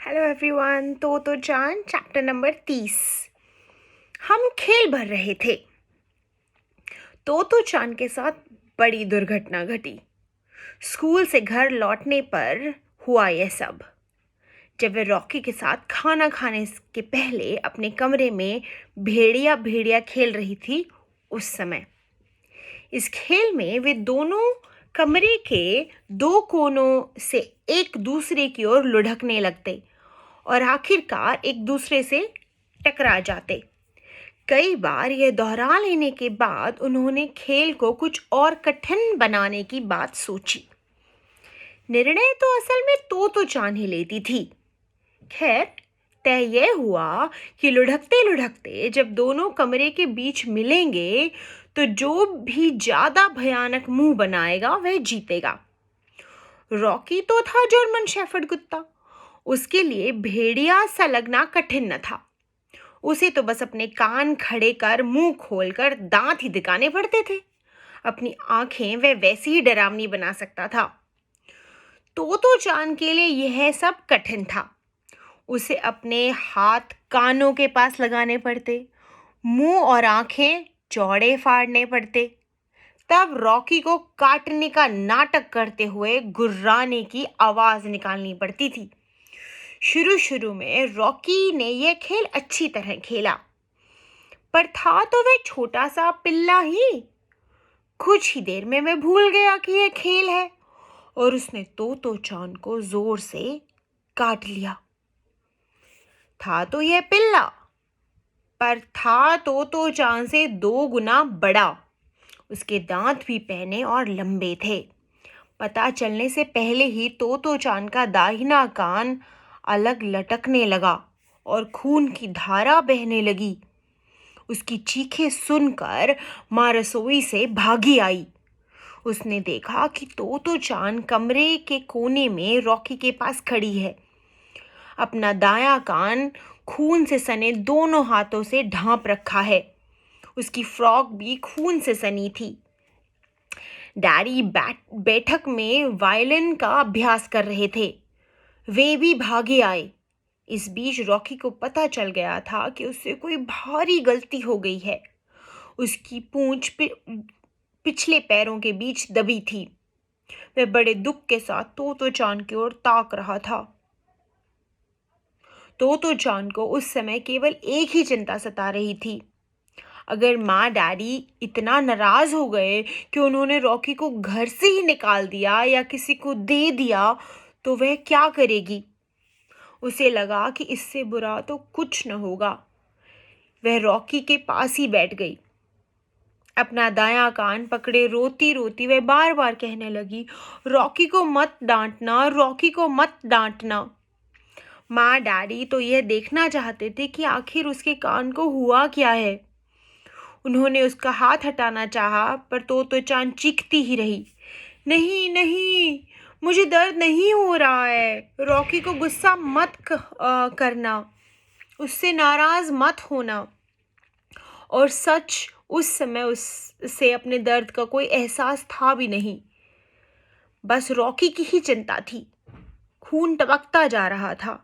Hello everyone. तो चांद chapter number 30। हम खेल भर रहे थे। तो चांद के साथ बड़ी दुर्घटना घटी। स्कूल से घर लौटने पर हुआ यह सब। जब वे रॉकी के साथ खाना खाने के पहले अपने कमरे में भेड़िया भेड़िया खेल रही थी, उस समय इस खेल में वे दोनों कमरे के दो कोनों से एक दूसरे की ओर लुढ़कने लगते और आखिरकार एक दूसरे से टकरा जाते। कई बार यह दोहरा लेने के बाद उन्होंने खेल को कुछ और कठिन बनाने की बात सोची। निर्णय तो असल में तो चांद ही लेती थी। खैर, तय यह हुआ कि लुढ़कते लुढ़कते जब दोनों कमरे के बीच मिलेंगे तो जो भी ज्यादा भयानक मुंह बनाएगा वह जीतेगा। रॉकी तो था जर्मन शेफर्ड कुत्ता। उसके लिए भेड़िया सा लगना कठिन न था। उसे तो बस अपने कान खड़े कर मुंह खोलकर दांत ही दिखाने पड़ते थे। अपनी आंखें वह वैसी ही डरावनी बना सकता था। तो चांद के लिए यह सब कठिन था। उसे अपने हाथ कानों के पास लगाने पड़ते, मुंह और आंखें चौड़े फाड़ने पड़ते, तब रॉकी को काटने का नाटक करते हुए गुर्राने की आवाज निकालनी पड़ती थी। शुरू में रॉकी ने यह खेल अच्छी तरह खेला, पर था तो वह छोटा सा पिल्ला ही। कुछ ही देर में वह भूल गया कि यह खेल है और उसने तो चांद को जोर से काट लिया। था तो यह पिल्ला, पर था तो चांद से 2 गुना बड़ा। उसके दांत भी पहने और लंबे थे। पता चलने से पहले ही तो चांद का दाहिना कान अलग लटकने लगा और खून की धारा बहने लगी। उसकी चीखें सुनकर माँ रसोई से भागी आई। उसने देखा कि तो चांद कमरे के कोने में रॉकी के पास खड़ी है। अपना दायां कान खून से सने दोनों हाथों से ढांप रखा है। उसकी फ्रॉक भी खून से सनी थी। डैडी बैठक में वायलिन का अभ्यास कर रहे थे। वे भी भागे आए। इस बीच रॉकी को पता चल गया था कि उससे कोई भारी गलती हो गई है। उसकी पूंछ पिछले पैरों के बीच दबी थी। वह बड़े दुख के साथ तो चांद की ओर ताक रहा था। तो चांद को उस समय केवल एक ही चिंता सता रही थी। अगर माँ डैडी इतना नाराज हो गए कि उन्होंने रॉकी को घर से ही निकाल दिया या किसी को दे दिया तो वह क्या करेगी। उसे लगा कि इससे बुरा तो कुछ न होगा। वह रॉकी के पास ही बैठ गई। अपना दायां कान पकड़े रोती रोती वह बार बार कहने लगी, रॉकी को मत डांटना, रॉकी को मत डांटना। माँ डैडी तो यह देखना चाहते थे कि आखिर उसके कान को हुआ क्या है। उन्होंने उसका हाथ हटाना चाहा, पर तो चांद चीखती ही रही, नहीं नहीं, मुझे दर्द नहीं हो रहा है। रॉकी को गुस्सा मत करना, उससे नाराज मत होना। और सच, उस समय उससे अपने दर्द का कोई एहसास था भी नहीं। बस रॉकी की ही चिंता थी। खून टपकता जा रहा था।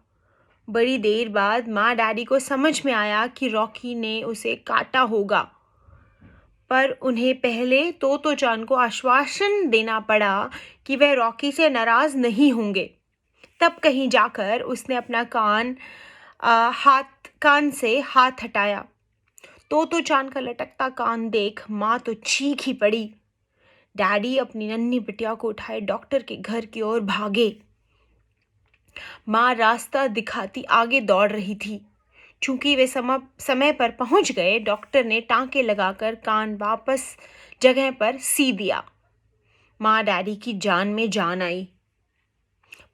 बड़ी देर बाद माँ डैडी को समझ में आया कि रॉकी ने उसे काटा होगा, पर उन्हें पहले तो चांद को आश्वासन देना पड़ा कि वह रॉकी से नाराज नहीं होंगे। तब कहीं जाकर उसने अपना कान से हाथ हटाया। तो चांद का लटकता कान देख माँ तो चीख ही पड़ी। डैडी अपनी नन्ही बिटिया को उठाए डॉक्टर के घर की ओर भागे। माँ रास्ता दिखाती आगे दौड़ रही थी। चूंकि वे समय पर पहुंच गए, डॉक्टर ने टांके लगाकर कान वापस जगह पर सी दिया। माँ डैडी की जान में जान आई।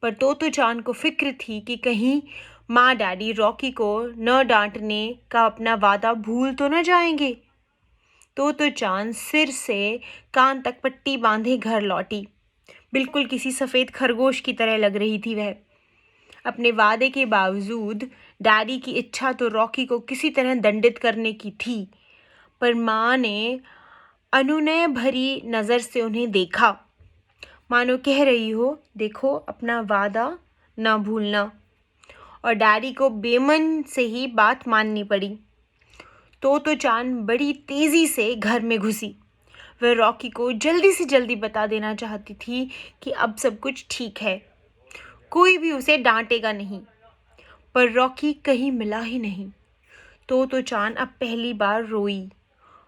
पर तो चांद को फिक्र थी कि कहीं माँ डैडी रॉकी को न डांटने का अपना वादा भूल तो न जाएंगे। तो चांद सिर से कान तक पट्टी बांधे घर लौटी। बिल्कुल किसी सफ़ेद खरगोश की तरह लग रही थी वह। अपने वादे के बावजूद डैडी की इच्छा तो रॉकी को किसी तरह दंडित करने की थी, पर माँ ने अनुनय भरी नज़र से उन्हें देखा, मानो कह रही हो, देखो, अपना वादा ना भूलना। और डैडी को बेमन से ही बात माननी पड़ी। तो चान बड़ी तेज़ी से घर में घुसी। वह रॉकी को जल्दी से जल्दी बता देना चाहती थी कि अब सब कुछ ठीक है, कोई भी उसे डांटेगा नहीं। पर रॉकी कहीं मिला ही नहीं। तो चान अब पहली बार रोई।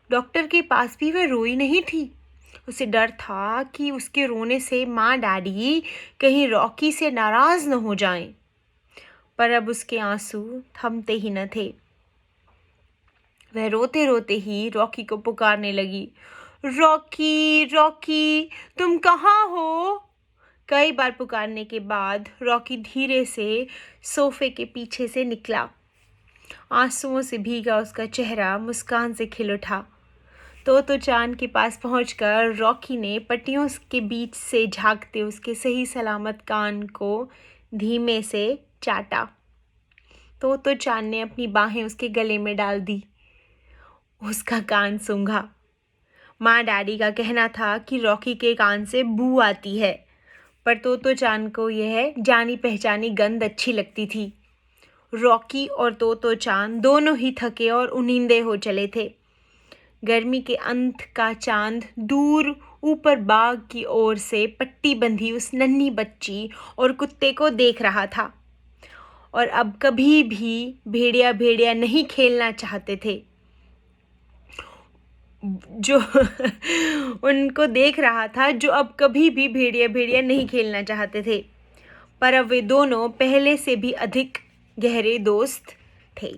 डॉक्टर के पास भी वह रोई नहीं थी। उसे डर था कि उसके रोने से माँ डैडी कहीं रॉकी से नाराज़ न हो जाएं। पर अब उसके आंसू थमते ही न थे। वह रोते रोते ही रॉकी को पुकारने लगी, रॉकी रॉकी तुम कहाँ हो? कई बार पुकारने के बाद रॉकी धीरे से सोफे के पीछे से निकला। आंसुओं से भीगा उसका चेहरा मुस्कान से खिल उठा। तो चान के पास पहुंचकर रॉकी ने पट्टियों के बीच से झांकते उसके सही सलामत कान को धीमे से चाटा। तो चान ने अपनी बाहें उसके गले में डाल दी। उसका कान सूंघा। माँ डैडी का कहना था कि रॉकी के कान से बू आती है, पर तो चान को यह जानी पहचानी गंध अच्छी लगती थी। रॉकी और तो चान दोनों ही थके और उनींदे हो चले थे। गर्मी के अंत का चांद दूर ऊपर बाग की ओर से पट्टी बंधी उस नन्ही बच्ची और कुत्ते को देख रहा था, और अब कभी भी भेड़िया भेड़िया नहीं खेलना चाहते थे। जो उनको देख रहा था, जो अब कभी भी भेड़िया भेड़िया नहीं खेलना चाहते थे। पर अब वे दोनों पहले से भी अधिक गहरे दोस्त थे।